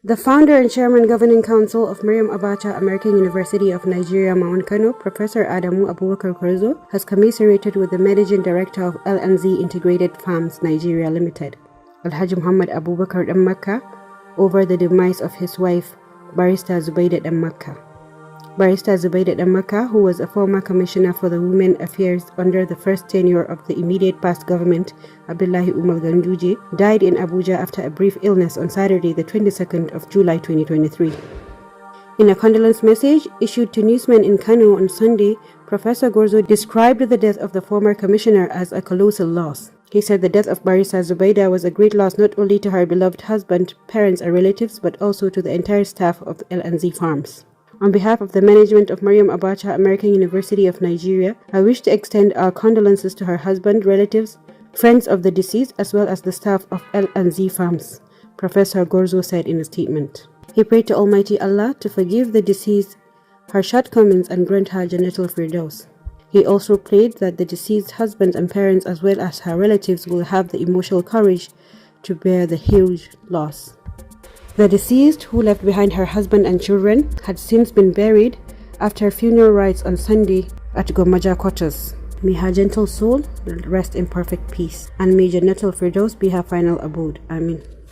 The founder and chairman governing council of Maryam Abacha American University of Nigeria, MAAUN Kano, Professor Gwarzo, has commiserated with the managing director of L&Z Integrated Farms Nigeria Limited, Alhaji Muhammad Abubakar Dan Makka, over the demise of his wife, Barrister Zubaida Dan Makka. Barrister Zubaida Dan Makka, who was a former commissioner for the Women Affairs under the first tenure of the immediate past government, Abdullahi Umar Ganduje, died in Abuja after a brief illness on Saturday, the 22nd of July 2023. In a condolence message issued to newsmen in Kano on Sunday, Professor Gwarzo described the death of the former commissioner as a colossal loss. He said the death of Barrister Zubaida was a great loss not only to her beloved husband, parents and relatives, but also to the entire staff of L&Z Farms. On behalf of the management of Maryam Abacha American University of Nigeria, I wish to extend our condolences to her husband, relatives, friends of the deceased, as well as the staff of L&Z Farms, Professor Gwarzo said in a statement. He prayed to Almighty Allah to forgive the deceased her shortcomings and grant her Jannatul Firdaus. He also prayed that the deceased husband and parents, as well as her relatives, will have the emotional courage to bear the huge loss. The deceased, who left behind her husband and children, had since been buried after funeral rites on Sunday at Gomaja quarters. May her gentle soul rest in perfect peace, and may Jannatul Firdaus be her final abode. Amin.